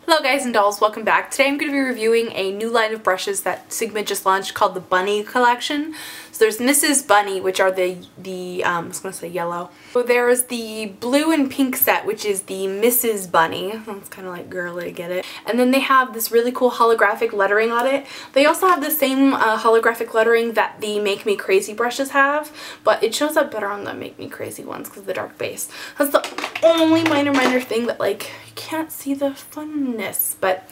Hello guys and dolls, welcome back. Today I'm going to be reviewing a new line of brushes that Sigma just launched called the Bunny collection. So there's Mrs. Bunny, which are I was going to say yellow. So there's the blue and pink set, which is the Mrs. Bunny. It's kind of like girly, get it? And then they have this really cool holographic lettering on it. They also have the same holographic lettering that the Make Me Crazy brushes have, but it shows up better on the Make Me Crazy ones because of the dark base. That's the only minor thing that like you can't see the funness, but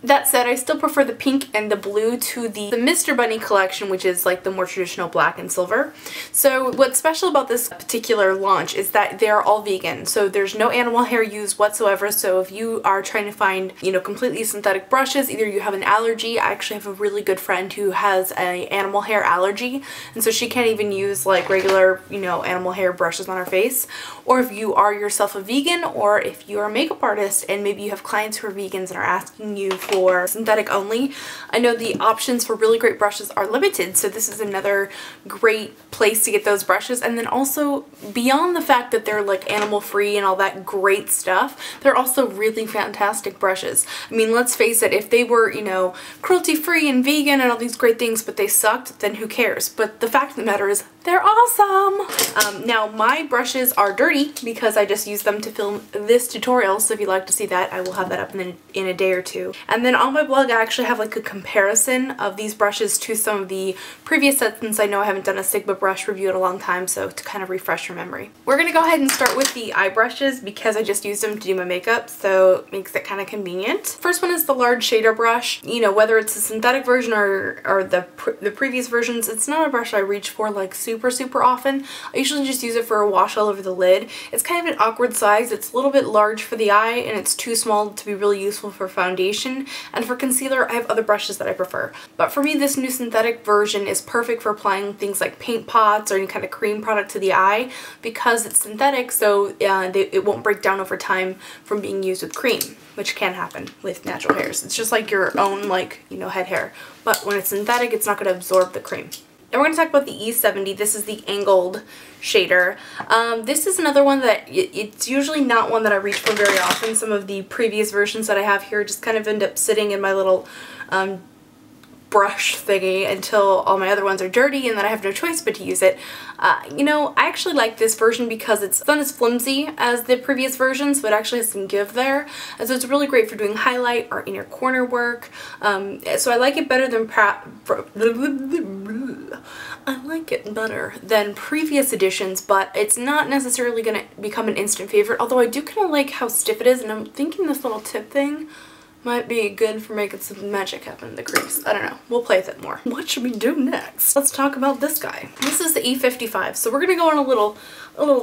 that said, I still prefer the pink and the blue to the Mr. Bunny collection, which is like the more traditional black and silver. So what's special about this particular launch is that they're all vegan. So there's no animal hair used whatsoever. So if you are trying to find, completely synthetic brushes, either you have an allergy. I actually have a really good friend who has an animal hair allergy, and so she can't even use like regular, animal hair brushes on her face. Or if you are yourself a vegan, or if you're a makeup artist and maybe you have clients who are vegans and are asking you for synthetic only, I know the options for really great brushes are limited, so this is another great place to get those brushes. And then also, beyond the fact that they're like animal free and all that great stuff, they're also really fantastic brushes. I mean, let's face it, if they were, cruelty free and vegan and all these great things but they sucked, then who cares? But the fact of the matter is they're awesome! Now my brushes are dirty because I just used them to film this tutorial, so if you'd like to see that, I will have that up in a day or two. And then on my blog I actually have like a comparison of these brushes to some of the previous sets, since I know I haven't done a Sigma brush review in a long time, so to kind of refresh your memory. We're going to go ahead and start with the eye brushes because I just used them to do my makeup, so it makes it kind of convenient. First one is the large shader brush. Whether it's a synthetic version or the previous versions, it's not a brush I reach for like super often. I usually just use it for a wash all over the lid. It's kind of an awkward size. It's a little bit large for the eye and it's too small to be really useful for foundation. And for concealer, I have other brushes that I prefer. But for me, this new synthetic version is perfect for applying things like paint pots or any kind of cream product to the eye because it's synthetic, so it won't break down over time from being used with cream, which can happen with natural hairs. It's just like your own, head hair. But when it's synthetic, it's not going to absorb the cream. And we're going to talk about the E70. This is the angled shader. This is another one that it's usually not one that I reach for very often. Some of the previous versions that I have here just kind of end up sitting in my little brush thingy until all my other ones are dirty and then I have no choice but to use it. I actually like this version because it's not as flimsy as the previous versions, but actually has some give there. And so it's really great for doing highlight or inner corner work. So I like it better than previous editions, but it's not necessarily going to become an instant favorite, although I do kind of like how stiff it is, and I'm thinking this little tip thing might be good for making some magic happen in the crease. I don't know. We'll play with it more. What should we do next? Let's talk about this guy. This is the E55. So we're gonna go on a little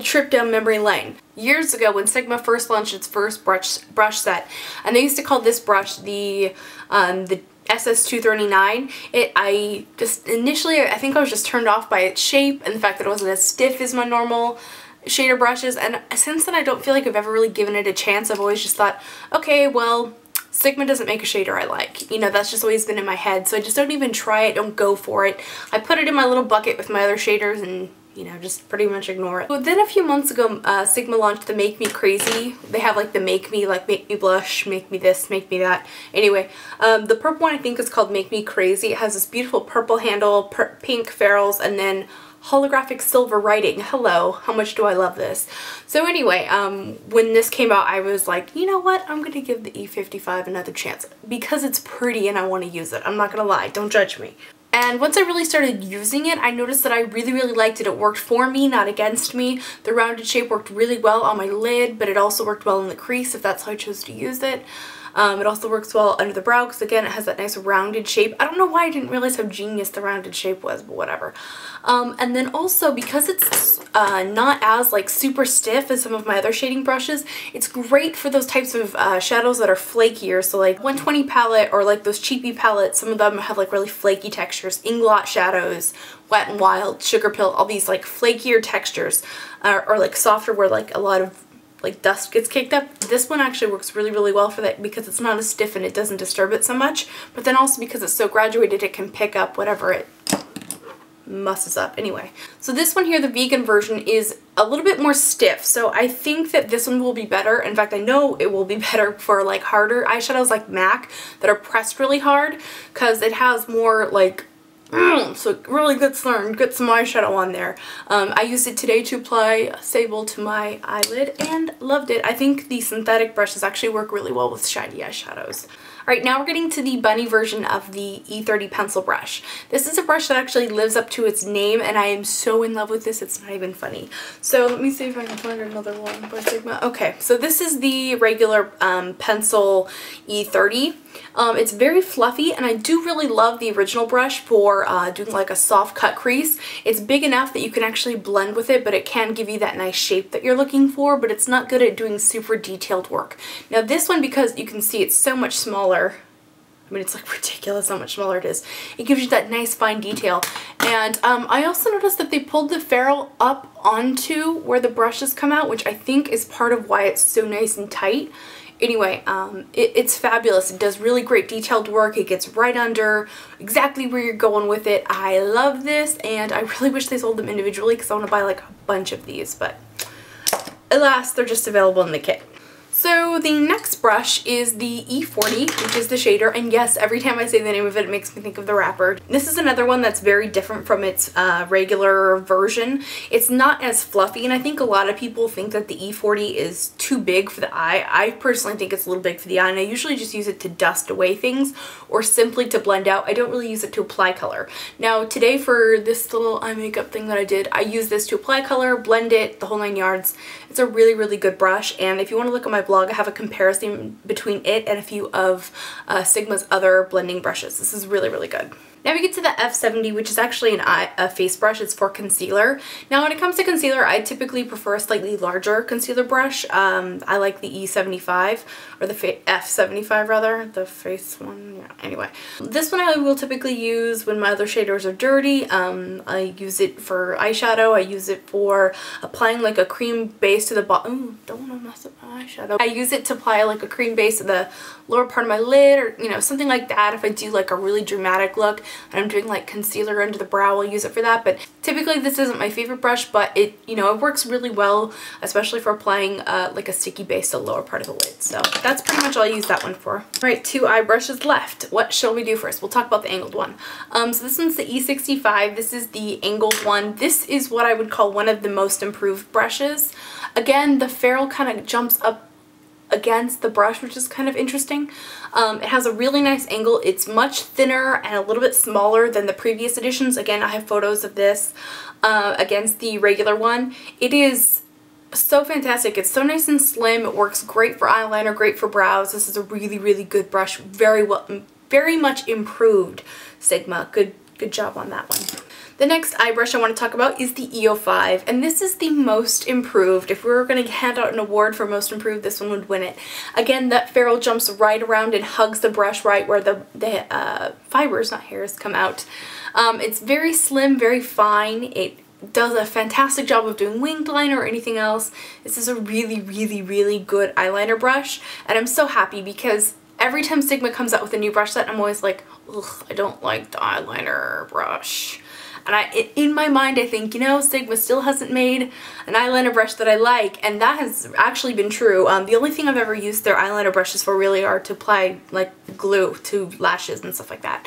trip down memory lane. Years ago, when Sigma first launched its first brush set, and they used to call this brush the SS239. I think I was just turned off by its shape and the fact that it wasn't as stiff as my normal shader brushes. And since then, I don't feel like I've ever really given it a chance. I've always just thought, okay, well, Sigma doesn't make a shader I like. That's just always been in my head, so I just don't even try it, don't go for it. I put it in my little bucket with my other shaders and, just pretty much ignore it. So then a few months ago, Sigma launched the Make Me Crazy. They have like the make me blush, make me this, make me that. Anyway, the purple one I think is called Make Me Crazy. It has this beautiful purple handle, pink ferrules, and then holographic silver writing. Hello, how much do I love this? So anyway, when this came out, I was like, you know what? I'm gonna give the E55 another chance because it's pretty and I want to use it. I'm not gonna lie, don't judge me. And once I really started using it, I noticed that I really liked it. It worked for me, not against me. The rounded shape worked really well on my lid, but it also worked well in the crease if that's how I chose to use it. It also works well under the brow because, again, it has that nice rounded shape. I don't know why I didn't realize how genius the rounded shape was, but whatever. And then also, because it's not as super stiff as some of my other shading brushes, it's great for those types of shadows that are flakier. So like 120 palette or like those cheapy palettes, some of them have like really flaky textures. Inglot shadows, Wet n Wild, Sugar Pill, all these like flakier textures, or like softer where like a lot of like dust gets kicked up. This one actually works really well for that because it's not as stiff and it doesn't disturb it so much, but then also because it's so graduated, it can pick up whatever it messes up. Anyway, so this one here, the vegan version, is a little bit more stiff, so I think that this one will be better. In fact, I know it will be better for like harder eyeshadows like MAC that are pressed really hard, because it has more like so it really gets some eyeshadow on there. I used it today to apply Sable to my eyelid and loved it. I think the synthetic brushes actually work really well with shiny eyeshadows. Alright, now we're getting to the bunny version of the E30 pencil brush. This is a brush that actually lives up to its name, and I am so in love with this, it's not even funny. So let me see if I can find another one by Sigma. Okay, so this is the regular pencil E30. It's very fluffy, and I do really love the original brush for doing like a soft cut crease. It's big enough that you can actually blend with it, but it can give you that nice shape that you're looking for, but it's not good at doing super detailed work. Now this one, because you can see it's so much smaller, I mean, it's like ridiculous how much smaller it is. It gives you that nice fine detail. And I also noticed that they pulled the ferrule up onto where the brushes come out, which I think is part of why it's so nice and tight. Anyway, it's fabulous. It does really great detailed work. It gets right under exactly where you're going with it. I love this, and I really wish they sold them individually because I want to buy like a bunch of these, but alas, they're just available in the kit. So the next brush is the E40, which is the shader, and yes, every time I say the name of it, it makes me think of the wrapper. This is another one that's very different from its regular version. It's not as fluffy, and I think a lot of people think that the E40 is too big for the eye. I personally think it's a little big for the eye, and I usually just use it to dust away things or simply to blend out. I don't really use it to apply color. Now today for this little eye makeup thing that I did, I used this to apply color, blend it, the whole 9 yards. It's a really, really good brush, and if you want to look at my blog, I have a comparison between it and a few of Sigma's other blending brushes. This is really, really good. Now we get to the F70, which is actually a face brush. It's for concealer. Now when it comes to concealer, I typically prefer a slightly larger concealer brush. I like the E75, or the F75 rather, the face one. Yeah. Anyway, this one I will typically use when my other shaders are dirty. I use it for eyeshadow. I use it for applying like a cream base to the bottom. Ooh, don't want to mess up my eyeshadow. I use it to apply like a cream base to the lower part of my lid, or you know, something like that. If I do like a really dramatic look and I'm doing like concealer under the brow, I'll use it for that. But typically this isn't my favorite brush, but it, you know, it works really well, especially for applying like a sticky base to the lower part of the lid. So that's pretty much all I use that one for. All right, 2 eye brushes left. What shall we do first? We'll talk about the angled one. So this one's the E65. This is the angled one. This is what I would call one of the most improved brushes. Again, the ferrule kind of jumps up against the brush, which is kind of interesting. It has a really nice angle. It's much thinner and a little bit smaller than the previous editions. Again, I have photos of this against the regular one. It is so fantastic. It's so nice and slim. It works great for eyeliner, great for brows. This is a really, really good brush. Very much improved, Sigma. Good job on that one. The next eye brush I want to talk about is the EO5, and this is the most improved. If we were going to hand out an award for most improved, this one would win it. Again, that ferrule jumps right around and hugs the brush right where the fibers, not hairs, come out. It's very slim, very fine. It does a fantastic job of doing winged liner or anything else. This is a really, really, really good eyeliner brush, and I'm so happy because every time Sigma comes out with a new brush set, I'm always like, ugh, I don't like the eyeliner brush. And in my mind, I think, you know, Sigma still hasn't made an eyeliner brush that I like, and that has actually been true. The only thing I've ever used their eyeliner brushes for really are to apply, like, glue to lashes and stuff like that.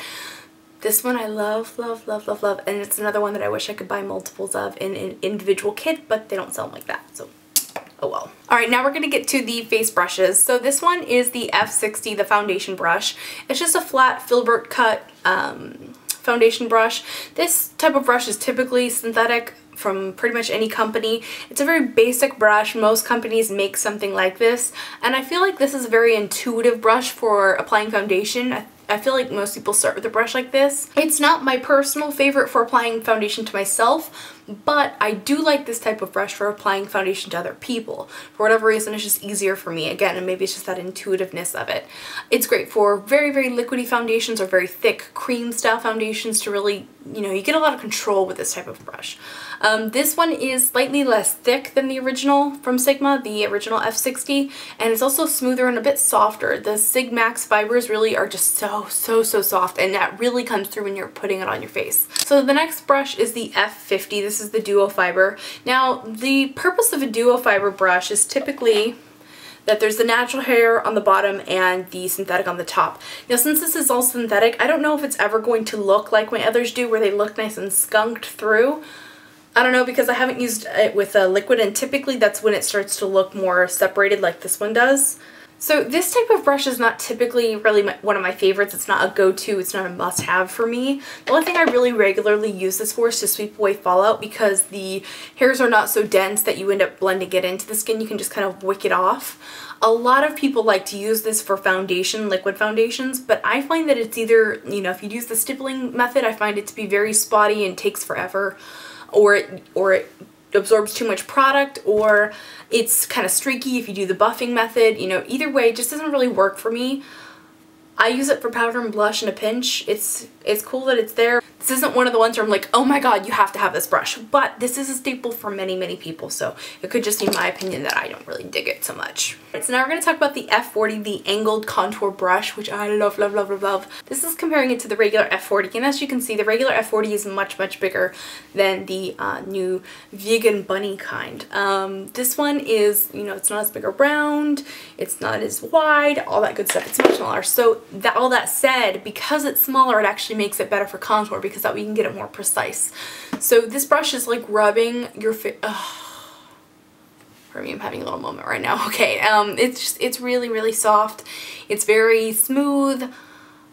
This one I love, love, love, love, love, and it's another one that I wish I could buy multiples of in an individual kit, but they don't sell them like that, so oh well. Alright, now we're going to get to the face brushes. So this one is the F60, the foundation brush. It's just a flat filbert cut foundation brush. This type of brush is typically synthetic from pretty much any company. It's a very basic brush. Most companies make something like this, and I feel like this is a very intuitive brush for applying foundation. I feel like most people start with a brush like this. It's not my personal favorite for applying foundation to myself, but I do like this type of brush for applying foundation to other people. For whatever reason, it's just easier for me. Again, and maybe it's just that intuitiveness of it. It's great for very, very liquidy foundations or very thick cream style foundations to really, you know, you get a lot of control with this type of brush. This one is slightly less thick than the original from Sigma, the original F60, and it's also smoother and a bit softer. The Sig Max fibers really are just so soft, and that really comes through when you're putting it on your face. So the next brush is the F50. This is the duo fiber. Now, the purpose of a duo fiber brush is typically that there's the natural hair on the bottom and the synthetic on the top. Now, since this is all synthetic, I don't know if it's ever going to look like my others do, where they look nice and skunked through. I don't know, because I haven't used it with a liquid, and typically that's when it starts to look more separated like this one does. So this type of brush is not typically really one of my favorites. It's not a go-to, it's not a must-have for me. The only thing I really regularly use this for is to sweep away fallout, because the hairs are not so dense that you end up blending it into the skin. You can just kind of wick it off. A lot of people like to use this for foundation, liquid foundations, but I find that it's either, you know, if you use the stippling method, I find it to be very spotty and takes forever, or it absorbs too much product, or it's kind of streaky if you do the buffing method. You know, either way, it just doesn't really work for me. I use it for powder and blush in a pinch. It's cool that it's there. This isn't one of the ones where I'm like, oh my god, you have to have this brush. But this is a staple for many people, so it could just be my opinion that I don't really dig it so much. Alright, so now we're going to talk about the F40, the angled contour brush, which I love. This is comparing it to the regular F40, and as you can see, the regular F40 is much bigger than the new vegan bunny kind. This one is, you know, it's not as big or round, it's not as wide, all that good stuff. It's much smaller. So all that said, because it's smaller, it actually makes it better for contour, because that way you can get it more precise. So this brush is like rubbing your face. For me, I'm having a little moment right now. Okay, it's really soft. It's very smooth.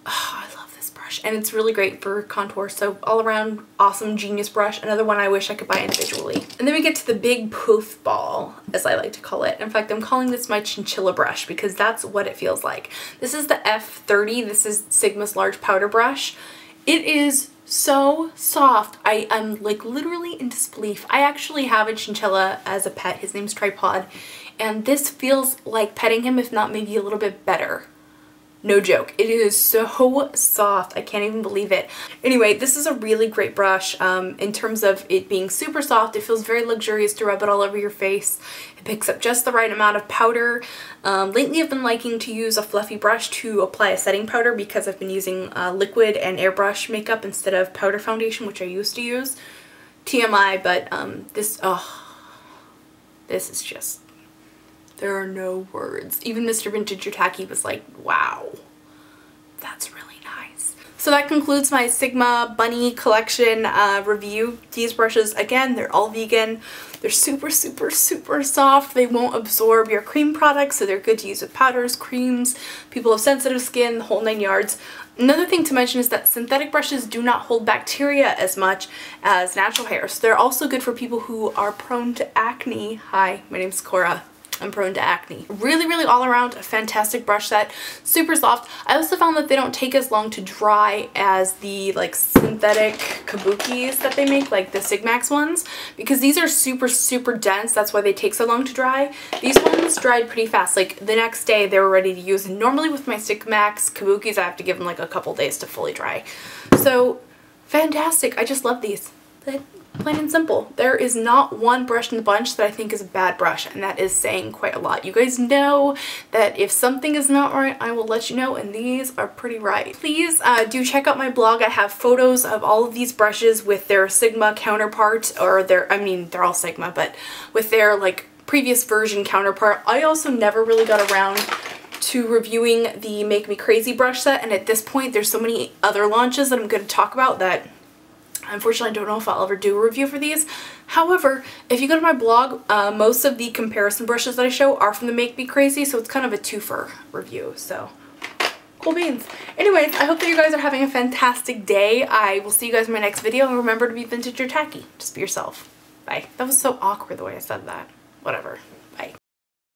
Oh, I love this brush, and it's really great for contour. So all around, awesome, genius brush. Another one I wish I could buy individually. And then we get to the big poof ball, as I like to call it. In fact, I'm calling this my chinchilla brush, because that's what it feels like. This is the F30. This is Sigma's large powder brush. It is so soft. I am like literally in disbelief. I actually have a chinchilla as a pet. His name's Tripod, and this feels like petting him, if not maybe a little bit better. No joke. It is so soft. I can't even believe it. Anyway, this is a really great brush. In terms of it being super soft, it feels very luxurious to rub it all over your face. It picks up just the right amount of powder. Lately I've been liking to use a fluffy brush to apply a setting powder, because I've been using liquid and airbrush makeup instead of powder foundation, which I used to use. TMI, but this is just... there are no words. Even Mr. Vintage or Tacky was like, wow, that's really nice. So that concludes my Sigma Bunny collection review. These brushes, again, they're all vegan. They're super soft. They won't absorb your cream products, so they're good to use with powders, creams, people with sensitive skin, the whole 9 yards. Another thing to mention is that synthetic brushes do not hold bacteria as much as natural hair. So they're also good for people who are prone to acne. Hi, my name's Cora. I'm prone to acne. Really all around a fantastic brush set. Super soft. I also found that they don't take as long to dry as the like synthetic kabukis that they make, like the Sig Max ones, because these are super dense. That's why they take so long to dry. These ones dried pretty fast. Like the next day they were ready to use. And normally with my Sig Max kabukis I have to give them like a couple days to fully dry. So fantastic. I just love these. Plain and simple. There is not one brush in the bunch that I think is a bad brush, and that is saying quite a lot. You guys know that if something is not right, I will let you know, and these are pretty right. Please do check out my blog. I have photos of all of these brushes with their Sigma counterpart, or their, I mean, they're all Sigma, but with their like previous version counterpart. I also never really got around to reviewing the Make Me Crazy brush set, and at this point there's so many other launches that I'm going to talk about that unfortunately, I don't know if I'll ever do a review for these. However, if you go to my blog, most of the comparison brushes that I show are from the Make Me Crazy, so it's kind of a twofer review, so cool beans. Anyways, I hope that you guys are having a fantastic day. I will see you guys in my next video, and remember to be vintage or tacky. Just be yourself. Bye. That was so awkward the way I said that. Whatever.